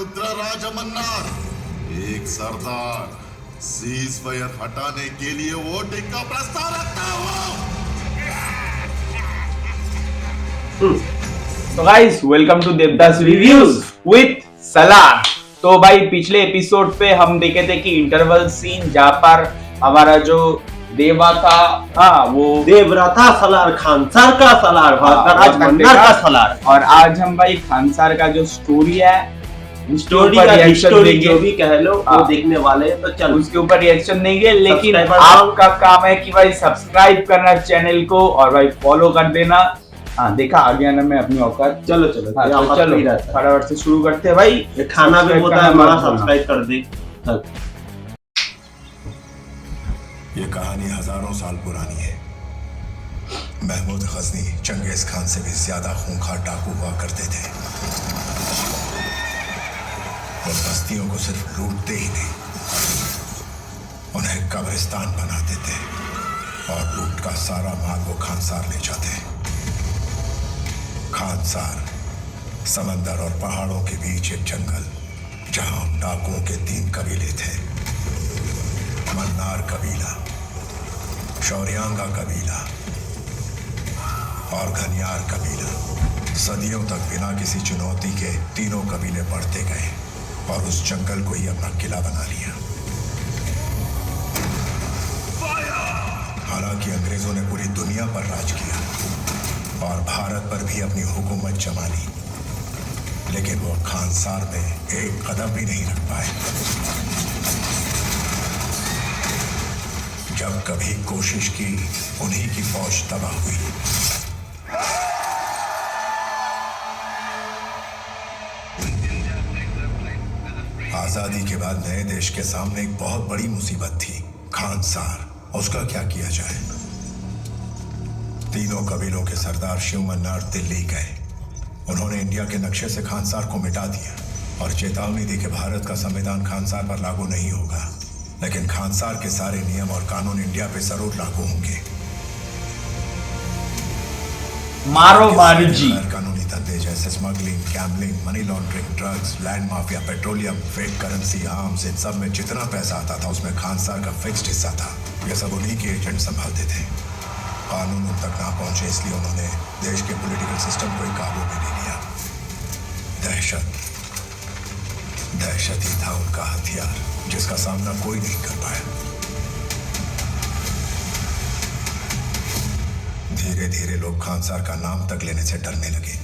रुद्रराज मन्नार, एक सरदार cease fire हटाने के लिए वोटिंग का प्रस्ताव रखता हूँ। तो guys welcome to Devdas reviews with Salaar. तो भाई पिछले एपिसोड पे हम देखे थे कि इंटरवल सीन जहाँ पर हमारा जो देवा था, वो देवरथा सलार, खानसार का सलार, राज मन्नार का सलार। और आज हम भाई खानसार का जो स्टोरी है, स्टोरी का हिस्टोरी जो भी कह लो वो देखने वाले हैं, तो चल उसके ऊपर रिएक्शन देंगे। लेकिन आपका काम है कि भाई सब्सक्राइब करना चैनल को और भाई फॉलो कर देना। हाँ देखा आ गया ना मैं अपनी औकात। चलो तो चलो फटाफट से शुरू करते हैं भाई। ये खाना भी होता है, हमारा सब्सक्राइब कर दे। ये कहानी हजारों साल पुरानी है। महमूद गजनी चंगेज खान से भी ज्यादा खूंखार डाकू हुआ करते थे। वो बस्तियों को सिर्फ लूटते ही नहीं, उन्हें कब्रिस्तान बनाते थे और लूट का सारा माल वो खानसार ले जाते। खानसार समंदर और पहाड़ों के बीच एक जंगल, जहां डाकुओं के 3 कबीले थे। मन्नार कबीला, शौर्यांगा कबीला और घनियार कबीला। सदियों तक बिना किसी चुनौती के तीनों कबीले बढ़ते गए और उस जंगल को ही अपना किला बना लिया। हालांकि अंग्रेजों ने पूरी दुनिया पर राज किया और भारत पर भी अपनी हुकूमत जमा ली, लेकिन वो खानसार में एक कदम भी नहीं रख पाए। जब कभी कोशिश की, उन्हीं की फौज तबाह हुई। आजादी के बाद नए देश के सामने एक बहुत बड़ी मुसीबत थी, खानसार। उसका क्या किया जाए? तीनों कबीलों के सरदार शिव मन्नार दिल्ली गए। उन्होंने इंडिया के नक्शे से खानसार को मिटा दिया और चेतावनी दी कि भारत का संविधान खानसार पर लागू नहीं होगा, लेकिन खानसार के सारे नियम और कानून इंडिया पे जरूर लागू होंगे। मारो जी। कानूनी धंधे जैसे smuggling, gambling, money laundering, drugs, land mafia, petroleum, fake currency, arms, इन सब में जितना पैसा आता था उसमें खानसार का फिक्स्ड हिस्सा था। ये सब उन्हीं के एजेंट संभालते थे। कानून उन तक ना पहुंचे, इसलिए उन्होंने देश के पॉलिटिकल सिस्टम को ही काबू में ले लिया। दहशत ही था उनका हथियार, जिसका सामना कोई नहीं कर पाया। धीरे धीरे लोग खानसार का नाम तक लेने से डरने लगे।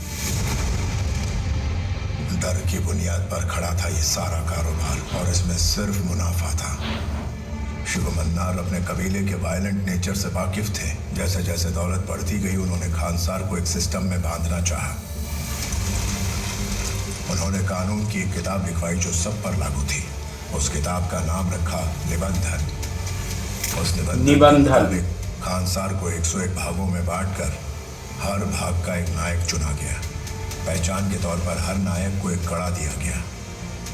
डर की बुनियाद पर खड़ा था ये सारा कारोबार और इसमें सिर्फ मुनाफा था। शिव मन्नार अपने कबीले के वायलेंट नेचर से वाकिफ थे। जैसे जैसे दौलत बढ़ती गई, उन्होंने खानसार को एक सिस्टम में बांधना चाहा। उन्होंने कानून की एक किताब लिखवाई जो सब पर लागू थी। उस किताब का नाम रखा निबंधन। उस निबंधन में खानसार को 101 भागों में बांटकर हर भाग का एक नायक चुना गया। पहचान के तौर पर हर नायक को एक कड़ा दिया गया।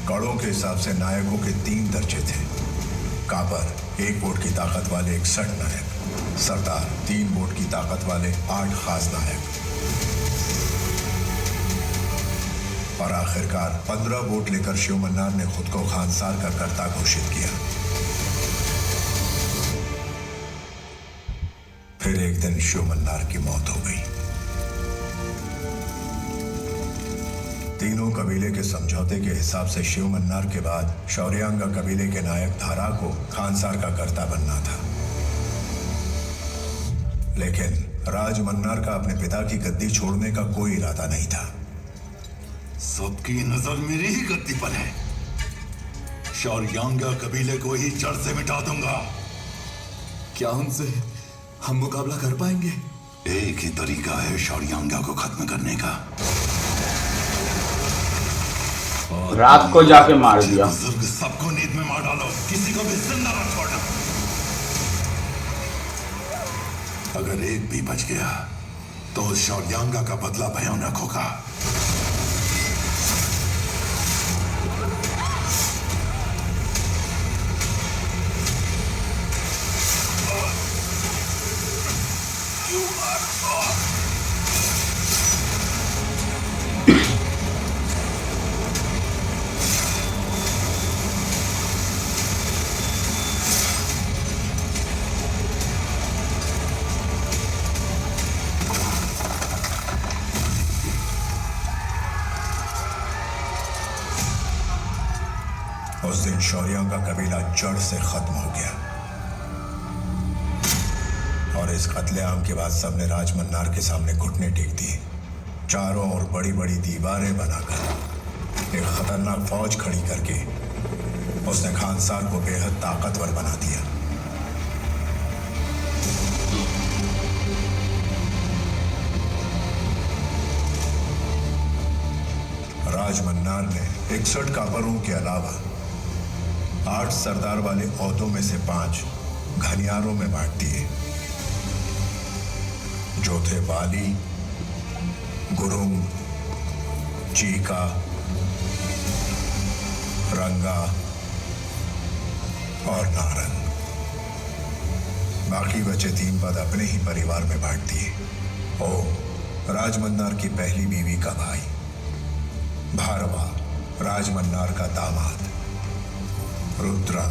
कड़ों के हिसाब से नायकों के 3 दर्जे थे। कापर 1 वोट की ताकत वाले 61 नायक, सरदार 3 वोट की ताकत वाले 8 खास नायक और आखिरकार 15 वोट लेकर शिव मन्नार ने खुद को खानसार का कर्ता घोषित किया। फिर एक दिन शिव मन्नार की मौत हो गई। तीनों कबीले के समझौते के हिसाब से शिव मन्नार के बाद शौर्यांगा कबीले के नायक धारा को खानसार का कर्ता बनना था, लेकिन राज मन्नार का अपने पिता की गद्दी छोड़ने का कोई इरादा नहीं था। सबकी नजर मेरी ही गद्दी पर है। शौर्यांगा कबीले को ही जड़ से मिटा दूंगा। क्या उनसे हम मुकाबला कर पाएंगे? एक ही तरीका है शौर्यांगा को खत्म करने का। रात को जाके मार दिया। बुजुर्ग सबको नींद में मार डालो, किसी को भी जिंदा मत छोड़ना। अगर एक भी बच गया तो शौर्यांगा का बदला भयानक होगा। उस दिन शौर्यों का कबीला जड़ से खत्म हो गया और इस कत्लेआम के बाद सबने राजमन्नार के सामने घुटने टेक दिए। चारों ओर बड़ी बड़ी दीवारें बनाकर एक खतरनाक फौज खड़ी करके उसने खानसार को बेहद ताकतवर बना दिया। राजमन्नार ने 61 कापरों के अलावा 8 सरदार वाले ओहदों में से 5 घनियारों में बांट दिए, जो थे बाली, गुरुंग, चीका, रंगा और नारंग। बाकी बचे 3 पद अपने ही परिवार में बांट दिए। ओ राजमन्नार की पहली बीवी का भाई, भारवा राजमन्नार का दामाद, रुद्रा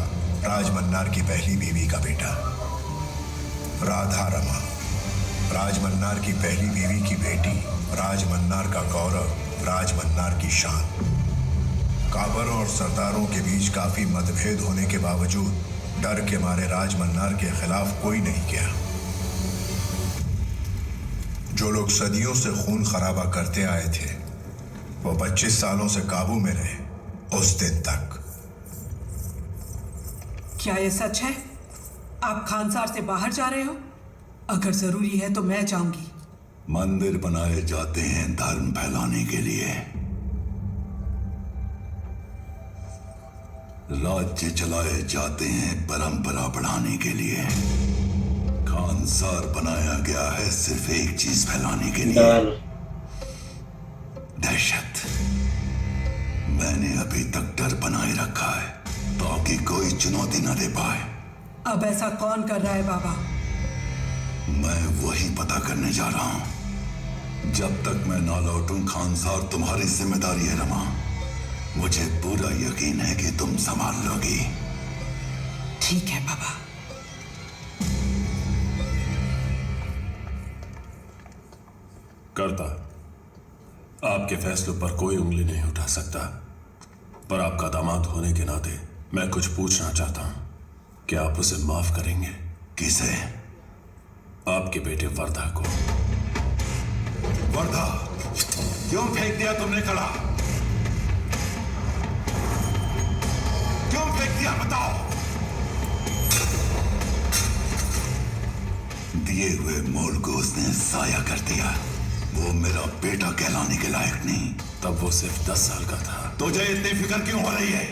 राजमन्नार की पहली बीवी का बेटा, राधा रमा राजमन्नार की पहली बीवी की बेटी, राजमन्नार का गौरव, राजमन्नार की शान। काबरों और सरदारों के बीच काफी मतभेद होने के बावजूद डर के मारे राजमन्नार के खिलाफ कोई नहीं गया। जो लोग सदियों से खून खराबा करते आए थे वो 25 सालों से काबू में रहे उस दिन तक। क्या ये सच है? आप खानसार से बाहर जा रहे हो? अगर जरूरी है तो मैं जाऊंगी। मंदिर बनाए जाते हैं धर्म फैलाने के लिए, राज्य चलाए जाते हैं परंपरा बढ़ाने के लिए। खानसार बनाया गया है सिर्फ एक चीज फैलाने के लिए, दहशत। मैंने अभी तक डर बनाए रखा है ताकि कोई चुनौती न दे पाए। अब ऐसा कौन कर रहा है बाबा? मैं वही पता करने जा रहा हूं। जब तक मैं ना लौटूं खानसार तुम्हारी जिम्मेदारी है रमा। मुझे पूरा यकीन है कि तुम संभाल लोगी। ठीक है बाबा। करता आपके फैसलों पर कोई उंगली नहीं उठा सकता, पर आपका दामाद होने के नाते मैं कुछ पूछना चाहता हूं। क्या आप उसे माफ करेंगे? किसे? आपके बेटे वर्धा को। वर्धा? क्यों फेंक दिया तुमने कड़ा? क्यों फेंक दिया बताओ? दिए हुए मोल को उसने जाया कर दिया। वो मेरा बेटा कहलाने के लायक नहीं। तब वो सिर्फ 10 साल का था। तुझे इतनी फिक्र क्यों हो रही है?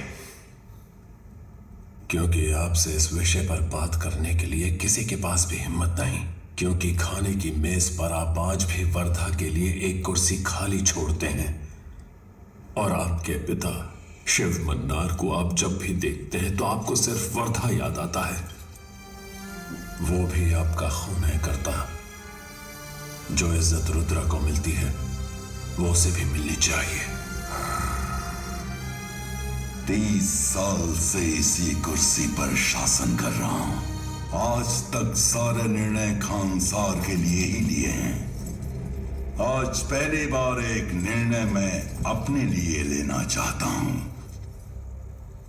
क्योंकि आपसे इस विषय पर बात करने के लिए किसी के पास भी हिम्मत नहीं। क्योंकि खाने की मेज पर आप आज भी वर्धा के लिए एक कुर्सी खाली छोड़ते हैं, और आपके पिता शिव मन्नार को आप जब भी देखते हैं तो आपको सिर्फ वर्धा याद आता है। वो भी आपका खून है करता। जो इज्जत रुद्रा को मिलती है वो उसे भी मिलनी चाहिए। 30 साल से इसी कुर्सी पर शासन कर रहा हूं। आज तक सारे निर्णय खानसार के लिए ही लिए हैं। आज पहली बार एक निर्णय मैं अपने लिए लेना चाहता हूं।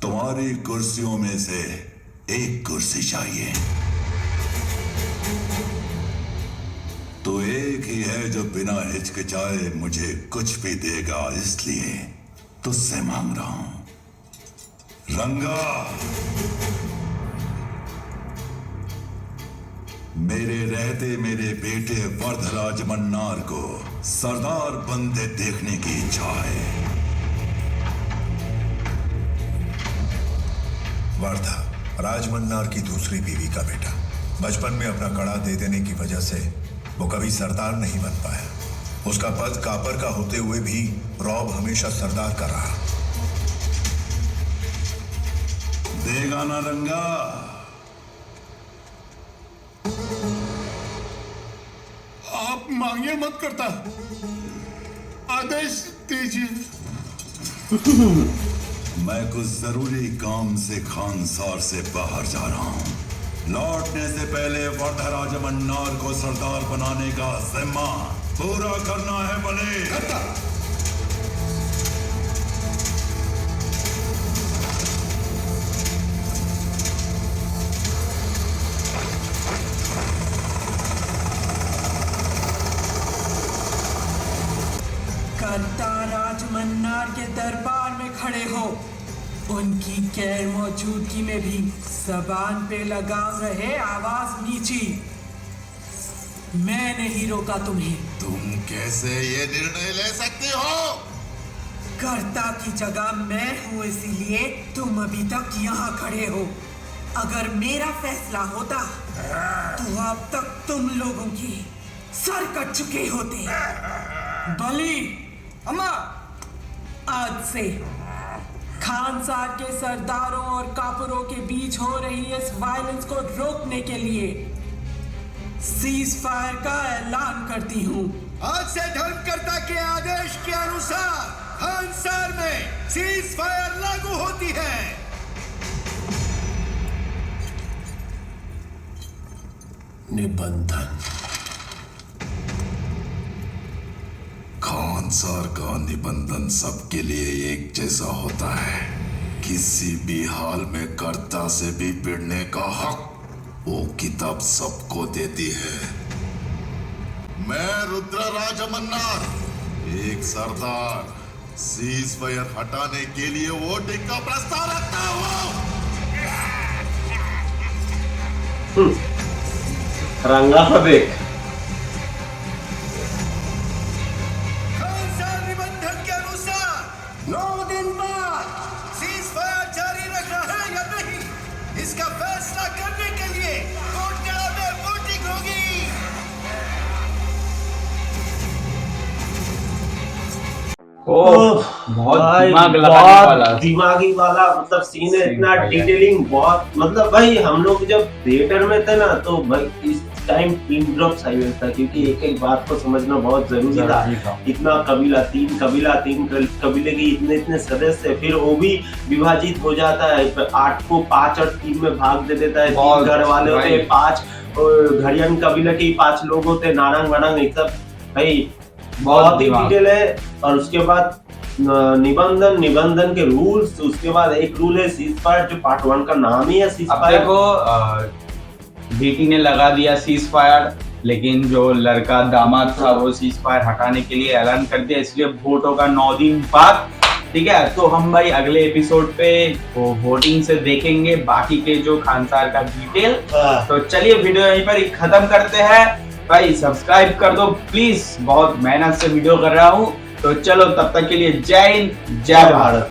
तुम्हारी कुर्सियों में से एक कुर्सी चाहिए। तो एक ही है जो बिना हिचकिचाए मुझे कुछ भी देगा, इसलिए तुझसे मांग रहा हूं। रंगा, मेरे रहते मेरे बेटे वर्धराज मन्नार को सरदार बनते देखने की इच्छा है। वर्धा राजमन्नार की दूसरी बीवी का बेटा। बचपन में अपना कड़ा दे देने की वजह से वो कभी सरदार नहीं बन पाया। उसका पद कापर का होते हुए भी रौब हमेशा सरदार का रहा। देगा ना रंगा? आप मांगिए मत करता, आदेश दीजिए। मैं कुछ जरूरी काम से खानसार से बाहर जा रहा हूं। लौटने से पहले वर्धराज मन्नार को सरदार बनाने का जिम्मा पूरा करना है। बने उनकी गैर मौजूदगी में भी जबान पे लगाम रहे, आवाज नीची। मैं नहीं रोका तुम्हें। तुम कैसे ये निर्णय ले सकते हो? कर्ता की जगह मैं हूं, इसीलिए तुम अभी तक यहाँ खड़े हो। अगर मेरा फैसला होता तो अब तक तुम लोगों के सर कट चुके होते। बली, अम्मा, आज से खानसार के सरदारों और कापुरों के बीच हो रही इस वायलेंस को रोकने के लिए सीज फायर का ऐलान करती हूँ। आज से धर्मकर्ता के आदेश के अनुसार खानसार में सीज फायर लागू होती है। निबंधन। खानसार का निबंधन सबके लिए एक जैसा होता है। किसी भी हाल में कर्ता से भी भिड़ने का हक वो किताब सबको देती है। मैं रुद्रराज अमरनाथ, एक सरदार, सीज फायर हटाने के लिए वोटिंग का प्रस्ताव रखता हूँ। रंगा देख। खानसार निबंधन के अनुसार 9 दिन बाद सीज फायर जारी रखना है या नहीं, इसका फैसला करने के लिए कोटकला में वोटिंग होगी। ओह, बहुत भाई, दिमाग लगाने बहुत वाला दिमागी वाला मतलब सीन है। सीन इतना था यार। डिटेलिंग बहुत, मतलब भाई हम लोग जब थिएटर में थे ना तो भाई इस टाइम पिन ड्रॉप साइलेंस था, क्योंकि एक एक बात को समझना बहुत जरूरी था। इतना कबीला, तीन कबीले के इतने इतने सदस्य, फिर वो भी विभाजित हो जाता है। 8 को 5 और 3 में भाग दे देता है। 3 घर वाले होते हैं, 5 घड़ियन कबीले के 5 लोग होते हैं, नारंग वारंग, ये सब भाई बहुत ही डिटेल है। और उसके बाद निबंधन के रूल्स, उसके बाद एक रूल है सीज फायर, जो पार्ट 1 का नाम ही है सीज अब फायर। देखो, बीटी ने लगा दिया सीज फायर, लेकिन जो लड़का दामाद था वो सीज फायर हटाने के लिए ऐलान कर दिया, इसलिए वोट होगा 9 दिन बाद। ठीक है, तो हम भाई अगले एपिसोड पे वो वोटिंग से देखेंगे बाकी के जो खानसार का डिटेल। तो चलिए वीडियो यहीं पर ही खत्म करते हैं। भाई सब्सक्राइब कर दो प्लीज, बहुत मेहनत से वीडियो कर रहा हूँ। तो चलो, तब तक के लिए जय हिंद, जय भारत।